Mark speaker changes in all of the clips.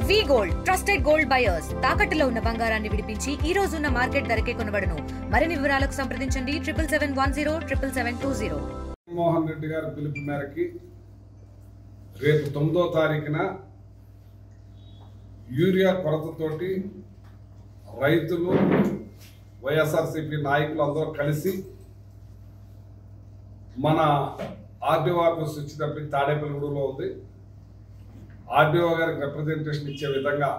Speaker 1: వి gold trusted gold buyers తాకట్టులో ఉన్న బంగారాన్ని విడిపించి ఈ రోజు ఉన్న మార్కెట్ ధరకే కొనబడును. మరిన్ని వివరాలకు సంప్రదించండి 7710 77720.
Speaker 2: మోహన్ రెడ్డి గారి పిలుపు మేరకి రేపు 9వ తారీఖున యూరియా కొరతతోటి రైతులు వైఎస్ఆర్సీపీ నాయకులు అందరూ కలిసి మన ఆర్డీఓ ఆఫీస్ వచ్చినప్పటికీ తాడేపల్లిగూడలో ఉంది. ఆర్డీఓ గారికి రిప్రజెంటేషన్ ఇచ్చే విధంగా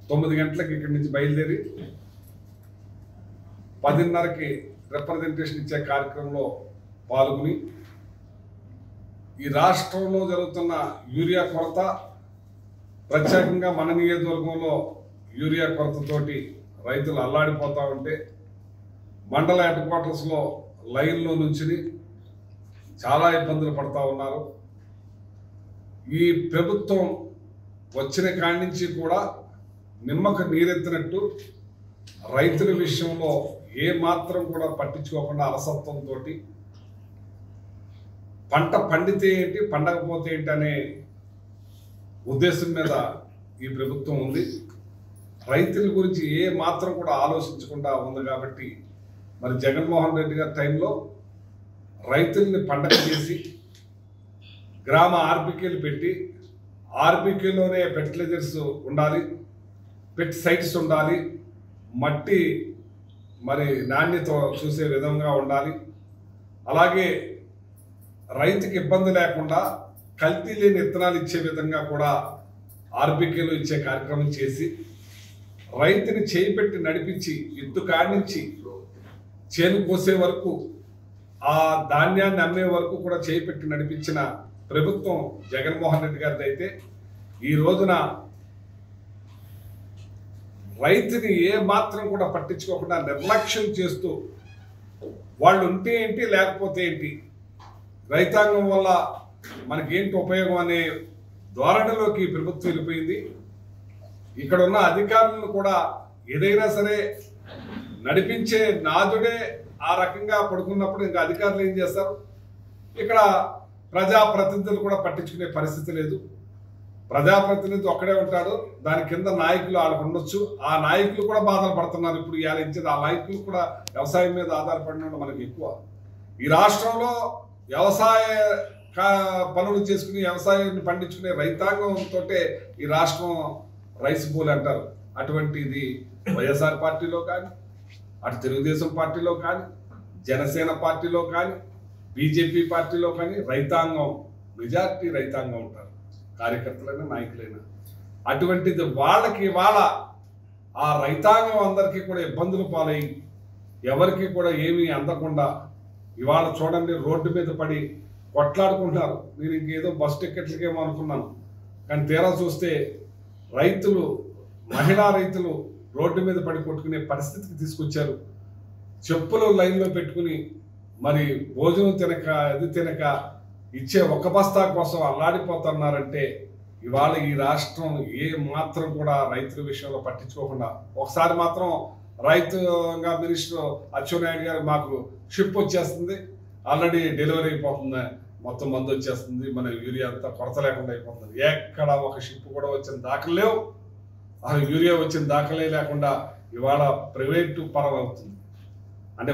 Speaker 2: 9 గంటలకు ఇక్కడి నుంచి బయలుదేరి 10:30కి రిప్రజెంటేషన్ ఇచ్చే కార్యక్రమంలో పాల్గొని ఈ రాష్ట్రంలో జరుగుతున్న యూరియా కొరత, ప్రత్యేకంగా మన నియోజకవర్గంలో యూరియా కొరతతోటి రైతులు అల్లాడిపోతూ ఉంటే మండల హెడ్ క్వార్టర్స్లో లైన్లో నుంచి చాలా ఇబ్బందులు పడుతూ ఉన్నారు. ఈ ప్రభుత్వం వచ్చిన కాడి నుంచి కూడా నిమ్మకు నీరెత్తినట్టు రైతుల విషయంలో ఏ మాత్రం కూడా పట్టించుకోకుండా అలసత్వంతో పంట పండితే ఏంటి పండకపోతే ఏంటి అనే ఉద్దేశం మీద ఈ ప్రభుత్వం ఉంది. రైతుల గురించి ఏ మాత్రం కూడా ఆలోచించకుండా ఉంది. కాబట్టి మరి జగన్మోహన్ రెడ్డి గారి టైంలో రైతుల్ని పండగ చేసి గ్రామ ఆర్బీకేలు పెట్టి ఆర్బీకేలోనే ఫెర్టిలైజర్స్ ఉండాలి, సైట్స్ ఉండాలి, మట్టి మరి నాణ్యత చూసే విధంగా ఉండాలి. అలాగే రైతుకి ఇబ్బంది లేకుండా కల్తీ లేని విత్తనాలు ఇచ్చే విధంగా కూడా ఆర్బీకేలు ఇచ్చే కార్యక్రమం చేసి రైతుని చేయి పెట్టి నడిపించి ఇత్తు కాడి నుంచి చేను కోసే వరకు ఆ ధాన్యాన్ని అమ్మే వరకు కూడా చేయి పెట్టి నడిపించిన ప్రభుత్వం జగన్మోహన్ రెడ్డి గారిది. అయితే ఈ రోజున రైతుని ఏ మాత్రం కూడా పట్టించుకోకుండా నిర్లక్ష్యం చేస్తూ వాళ్ళు ఉంటే ఏంటి లేకపోతే ఏంటి, రైతాంగం వల్ల మనకేంటి ఉపయోగం అనే ధోరణిలోకి ప్రభుత్వం వెళ్ళిపోయింది. ఇక్కడ ఉన్న అధికారులను కూడా ఏదైనా సరే నడిపించే నాదుడే ఆ రకంగా పడుకున్నప్పుడు ఇంకా అధికారులు ఏం చేస్తారు? ఇక్కడ ప్రజాప్రతినిధులు కూడా పట్టించుకునే పరిస్థితి లేదు. ప్రజాప్రతినిధి ఒక్కడే ఉంటాడు, దాని కింద నాయకులు వాళ్ళకు ఉండొచ్చు. ఆ నాయకులు కూడా బాధలు పడుతున్నారు. ఇప్పుడు ఇవాళ ఇచ్చేది ఆ నాయకులు కూడా వ్యవసాయం మీద ఆధారపడిన మనకి ఎక్కువ. ఈ రాష్ట్రంలో వ్యవసాయ పనులు చేసుకుని వ్యవసాయాన్ని పండించుకునే రైతాంగంతో ఈ రాష్ట్రం రైస్ బౌల్ అంటారు. అటువంటిది వైఎస్ఆర్ పార్టీలో కానీ, అటు తెలుగుదేశం పార్టీలో కానీ, జనసేన పార్టీలో కానీ, బీజేపీ పార్టీలో కానీ రైతాంగం మెజార్టీ రైతాంగం ఉంటారు, కార్యకర్తలైనా నాయకులైనా. అటువంటిది వాళ్ళకి ఇవాళ ఆ రైతాంగం అందరికీ కూడా ఇబ్బందులు పాలై ఎవరికి కూడా ఏమీ అందకుండా ఇవాళ చూడండి రోడ్డు మీద పడి కొట్లాడుకుంటున్నారు. నేను ఇంకేదో బస్ టికెట్లకేమో అనుకున్నాను, కానీ తీరా చూస్తే రైతులు, మహిళా రైతులు రోడ్డు మీద పడి కొట్టుకునే పరిస్థితికి తీసుకొచ్చారు. చెప్పులు లైన్లో పెట్టుకుని మరి భోజనం తినక అది తినక ఇచ్చే ఒక బస్తా కోసం అల్లాడిపోతున్నారంటే ఇవాళ ఈ రాష్ట్రం ఏ మాత్రం కూడా రైతుల విషయంలో పట్టించుకోకుండా, ఒకసారి మాత్రం రైతుగా మినిస్టర్ అచ్చెన్నాయుడు గారు మాకు షిప్ వచ్చేస్తుంది, ఆల్రెడీ డెలివరీ అయిపోతుంది, మొత్తం మందు వచ్చేస్తుంది, మన యూరియా అంతా కొరత లేకుండా అయిపోతుంది. ఎక్కడ ఒక షిప్ కూడా వచ్చిన దాఖలు లేవు. ఆ యూరియా వచ్చిన దాఖలే లేకుండా ఇవాళ ప్రైవేటు పరం అవుతుంది. అంటే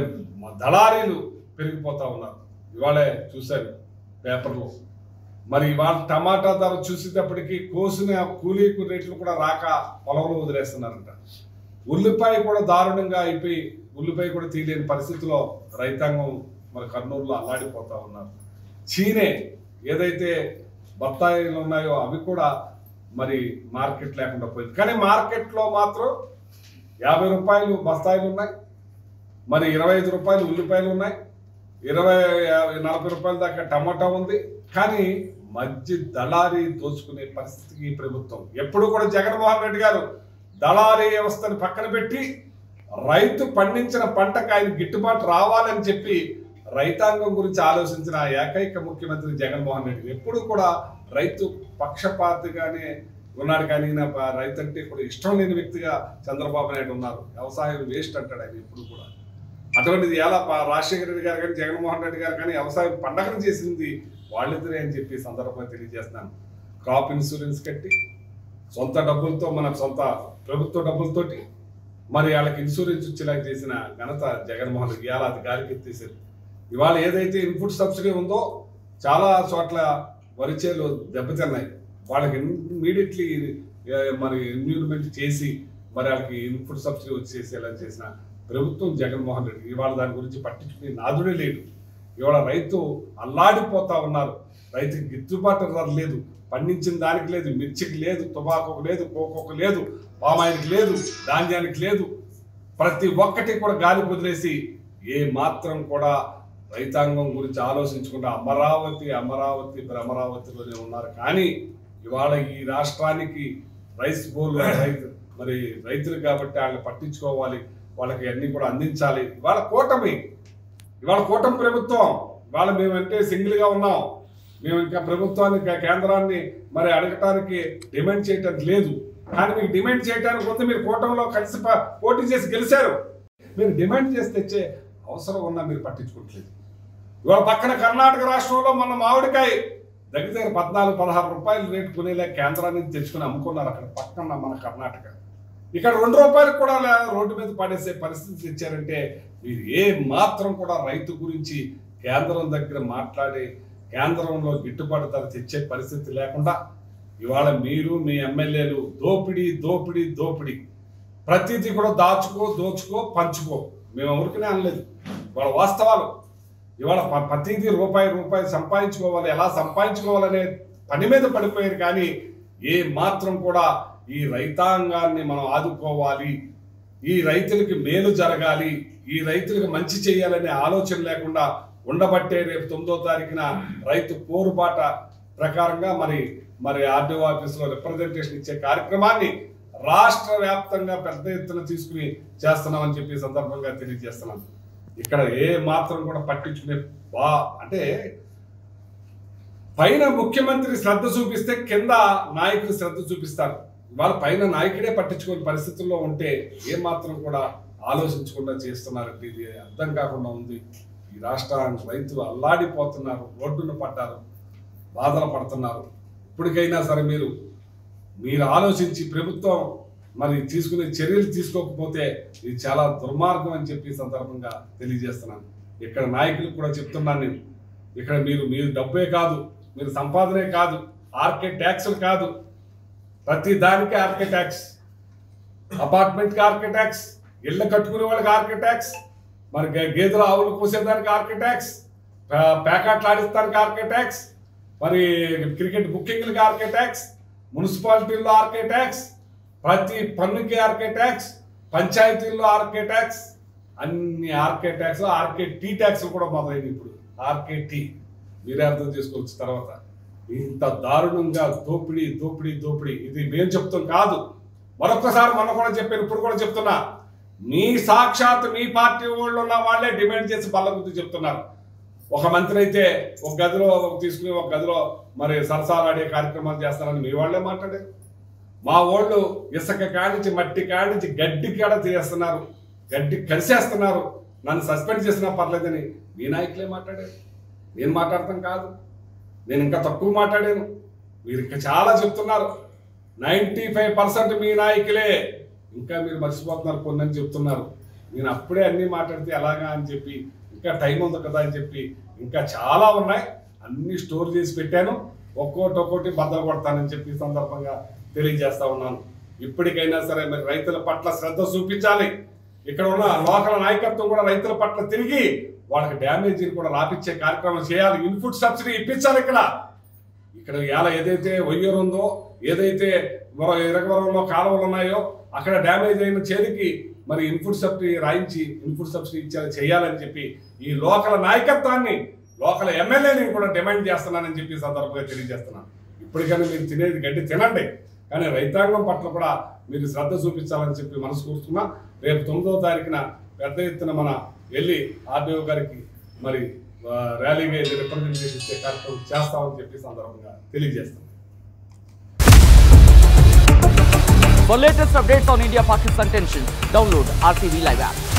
Speaker 2: దళారీలు పెరిగిపోతూ ఉన్నారు. ఇవాళే చూశారు పేపర్లో. మరి ఇవాళ టమాటా ధర చూసేటప్పటికీ కోసిన కూలీ రేట్లు కూడా రాక పొలంలో వదిలేస్తున్నారంట. ఉల్లిపాయ కూడా దారుణంగా అయిపోయి ఉల్లిపాయ కూడా తీయలేని పరిస్థితిలో రైతాంగం మరి కర్నూలులో అల్లాడిపోతూ ఉన్నారు. చీనే ఏదైతే బత్తాయిలు ఉన్నాయో అవి కూడా మరి మార్కెట్ లేకుండా పోయింది. కానీ మార్కెట్లో మాత్రం 50 రూపాయలు బస్తాయిలు ఉన్నాయి, మరి 25 రూపాయలు ఉల్లిపాయలు ఉన్నాయి, 40 రూపాయల దాకా టమాటా ఉంది. కానీ మధ్య దళారీ దోచుకునే పరిస్థితికి ఈ ప్రభుత్వం. ఎప్పుడు కూడా జగన్మోహన్ రెడ్డి గారు దళారీ వ్యవస్థను పక్కన పెట్టి రైతు పండించిన పంటకు ఆయన గిట్టుబాటు రావాలని చెప్పి రైతాంగం గురించి ఆలోచించిన ఏకైక ముఖ్యమంత్రి జగన్మోహన్ రెడ్డి. ఎప్పుడు కూడా రైతు పక్షపాతిగానే ఉన్నాడు. కానీ రైతు అంటే కూడా ఇష్టం లేని వ్యక్తిగా చంద్రబాబు నాయుడు ఉన్నారు. వ్యవసాయం వేస్ట్ అంటాడు ఆయన ఎప్పుడు కూడా. అటువంటిది ఎలా రాజశేఖర రెడ్డి గారు కానీ జగన్మోహన్ రెడ్డి గారు కానీ వ్యవసాయం పండగను చేసింది వాళ్ళిద్దరే అని చెప్పి సందర్భంగా తెలియజేస్తున్నాను. క్రాప్ ఇన్సూరెన్స్ కట్టి సొంత డబ్బులతో మన సొంత ప్రభుత్వ డబ్బులతోటి మరి వాళ్ళకి ఇన్సూరెన్స్ ఇచ్చేలా చేసిన ఘనత జగన్మోహన్ రెడ్డి ఇవాళ అది గాలికి ఎత్తేసారు. ఇవాళ ఏదైతే ఇన్పుట్ సబ్సిడీ ఉందో చాలా చోట్ల వరి చేలు దెబ్బతిన్నాయి. వాళ్ళకి ఇమ్మీడియట్లీ మరి ఇన్వెస్ట్మెంట్ చేసి మరి వాళ్ళకి ఇన్పుట్ సబ్సిడీ వచ్చేసేలా చేసిన ప్రభుత్వం జగన్మోహన్ రెడ్డి. ఇవాళ దాని గురించి పట్టించుకునే నాదుడే లేడు. ఇవాళ రైతు అల్లాడిపోతా ఉన్నారు. రైతుకి గిట్టుబాటు ధర లేదు, పండించిన దానికి లేదు, మిర్చికి లేదు, టుబాకోకు లేదు, కోకోకు లేదు, పామాయిల్కి లేదు, ధాన్యానికి లేదు. ప్రతి ఒక్కటి కూడా గాలి కుదిరేసి ఏ మాత్రం కూడా రైతాంగం గురించి ఆలోచించకుండా అమరావతి అమరావతి అమరావతిలోనే ఉన్నారు. కానీ ఇవాళ ఈ రాష్ట్రానికి రైస్ బోల్ మరి రైతులు కాబట్టి వాళ్ళని పట్టించుకోవాలి, వాళ్ళకి అన్ని కూడా అందించాలి. ఇవాళ కూటమి ప్రభుత్వం. ఇవాళ మేమంటే సింగిల్గా ఉన్నాం. మేము ఇంకా ప్రభుత్వాన్ని కేంద్రాన్ని మరి అడగటానికి డిమాండ్ చేయటానికి లేదు. కానీ మీకు డిమాండ్ చేయడానికి కొంత మీరు కూటమిలో కలిసి పోటీ చేసి గెలిచారు. మీరు డిమాండ్ చేసి తెచ్చే అవసరం ఉన్నా మీరు పట్టించుకోవట్లేదు. ఇవాళ పక్కన కర్ణాటక రాష్ట్రంలో మన మామిడికాయ దగ్గర 14-16 రూపాయలు రేటు కొనేలా కేంద్రాన్ని తెచ్చుకుని అమ్ముకున్నారు. అక్కడ పక్కన మన కర్ణాటక. ఇక్కడ 2 రూపాయలకు కూడా రోడ్డు మీద పడేసే పరిస్థితి తెచ్చారంటే మీరు ఏ మాత్రం కూడా రైతు గురించి కేంద్రం దగ్గర మాట్లాడి కేంద్రంలో గిట్టుబాటు ధర తెచ్చే పరిస్థితి లేకుండా ఇవాళ మీరు మీ ఎమ్మెల్యేలు దోపిడీ ప్రతిదీ కూడా దోచుకో పంచుకో. మేము ఎవరికనే అనలేదు. ఇవాళ వాస్తవాలు. ఇవాళ ప్రతిదీ రూపాయి సంపాదించుకోవాలి, ఎలా సంపాదించుకోవాలనే పని మీద పడిపోయారు. కానీ ఏ మాత్రం కూడా ఈ రైతాంగాన్ని మనం ఆదుకోవాలి, ఈ రైతులకి మేలు జరగాలి, ఈ రైతులకు మంచి చేయాలనే ఆలోచన లేకుండా ఉండబట్టే రేపు 9వ తారీఖున రైతు పోరుబాట ప్రకారంగా మరి ఆర్డీఓ ఆఫీసులో రిప్రజెంటేషన్ ఇచ్చే కార్యక్రమాన్ని రాష్ట్ర వ్యాప్తంగా పెద్ద ఎత్తున తీసుకుని చేస్తున్నామని చెప్పి సందర్భంగా తెలియజేస్తున్నాను. ఇక్కడ ఏ మాత్రం కూడా పట్టించుకునే అంటే పైన ముఖ్యమంత్రి శ్రద్ధ చూపిస్తే కింద నాయకులు శ్రద్ధ చూపిస్తారు. వాళ్ళ పైన నాయకుడే పట్టించుకునే పరిస్థితుల్లో ఉంటే ఏ మాత్రం కూడా ఆలోచించకుండా చేస్తున్నారంటే ఇది అర్థం కాకుండా ఉంది. ఈ రాష్ట్రానికి రైతులు అల్లాడిపోతున్నారు, రోడ్డున పడ్డారు, బాధలు పడుతున్నారు. ఇప్పటికైనా సరే మీరు ఆలోచించి ప్రభుత్వం మరి తీసుకునే చర్యలు తీసుకోకపోతే ఇది చాలా దుర్మార్గం అని చెప్పి సందర్భంగా తెలియజేస్తున్నాను. ఇక్కడ నాయకులకు కూడా చెప్తున్నాను నేను. ఇక్కడ మీరు డబ్బే కాదు, మీరు సంపాదనే కాదు, ఆర్కే ట్యాక్సులు కాదు, ప్రతి దానికి ఆర్కే ట్యాక్స్, అపార్ట్మెంట్కి ఆర్కే ట్యాక్స్, ఇళ్ళ కట్టుకునే వాళ్ళకి ఆర్కే ట్యాక్స్, మరి గేదెలు ఆవులు కోసేదానికి ఆర్కే ట్యాక్స్, ప్యాకెట్లు ఆడిస్తానికి ఆర్కే ట్యాక్స్, మరి క్రికెట్ బుకింగ్లకి ఆర్కే ట్యాక్స్, మున్సిపాలిటీల్లో ఆర్కే ట్యాక్స్, ప్రతి పన్నుకి ఆర్కే ట్యాక్స్, పంచాయతీల్లో ఆర్కే ట్యాక్స్, అన్ని RK tax, RK T tax కూడా మొదలైంది. ఇప్పుడు ఆర్కే టీ మీరే అర్థం చేసుకోవచ్చు. తర్వాత ఇంత దారుణంగా దోపిడీ ఇది మేము చెప్తాం కాదు. మరొకసారి మొన్న కూడా చెప్పాను, ఇప్పుడు కూడా చెప్తున్నా. మీ సాక్షాత్ మీ పార్టీ వాళ్ళు ఉన్న వాళ్ళే డిమాండ్ చేసి బల్ల గుర్తు చెప్తున్నారు. ఒక మంత్రి అయితే ఒక గదిలో తీసుకుని ఒక గదిలో మరి సరసాలాడే కార్యక్రమాలు చేస్తారని మీ వాళ్ళే మాట్లాడారు. మా వాళ్ళు ఇసుక కానించి మట్టి కానించి గడ్డి కాడ చేస్తున్నారు, గడ్డి కలిసేస్తున్నారు, నన్ను సస్పెండ్ చేసినా పర్లేదని మీ నాయకులే మాట్లాడారు. నేను మాట్లాడతాం కాదు, నేను ఇంకా తక్కువ మాట్లాడాను. మీరు ఇంకా చాలా చెప్తున్నారు. 95% మీ నాయకులే. ఇంకా మీరు మర్చిపోతున్నారు కొన్ని అని చెప్తున్నారు. నేను అప్పుడే అన్నీ మాట్లాడితే ఎలాగా అని చెప్పి ఇంకా టైం ఉంది కదా అని చెప్పి ఇంకా చాలా ఉన్నాయి, అన్నీ స్టోర్ చేసి పెట్టాను. ఒక్కోటి బద్దలు కొడతానని చెప్పి సందర్భంగా తెలియజేస్తా ఉన్నాను. ఇప్పటికైనా సరే మరి రైతుల పట్ల శ్రద్ధ చూపించాలి. ఇక్కడ ఉన్న లోకల్ నాయకత్వం కూడా రైతుల పట్ల తిరిగి వాళ్ళకి డ్యామేజీని కూడా రాపిచ్చే కార్యక్రమం చేయాలి. ఇన్పుట్ సబ్సిడీ ఇప్పించాలి. ఇక్కడ ఇలా ఏదైతే వయ్యూరు ఉందో, ఏదైతే ఇరగవరంలో కాలువలు ఉన్నాయో అక్కడ డ్యామేజ్ అయిన చేతికి మరి ఇన్పుట్ సబ్సిడీ రాయించి ఇన్పుట్ సబ్సిడీ చేయాలని చెప్పి ఈ లోకల్ నాయకత్వాన్ని, లోకల్ ఎమ్మెల్యేని కూడా డిమాండ్ చేస్తున్నానని చెప్పి సందర్భంగా తెలియజేస్తున్నాను. ఇప్పటికైనా మీరు తినేది గడ్డి తినండి, కానీ రైతాంగం పట్ల కూడా మీరు శ్రద్ధ చూపించాలని చెప్పి మనసు కూర్చున్నా. రేపు 9వ తారీఖున పెద్ద ఎత్తున మన వెళ్ళి ఆర్డీఓ గారికి మరి ర్యాలీగా రిప్రజెంటేషన్ ఇచ్చే కార్యక్రమం చేస్తామని చెప్పి సందర్భంగా తెలియజేస్తాం.
Speaker 3: For latest updates on India-Pakistan tensions, download RTV Live app.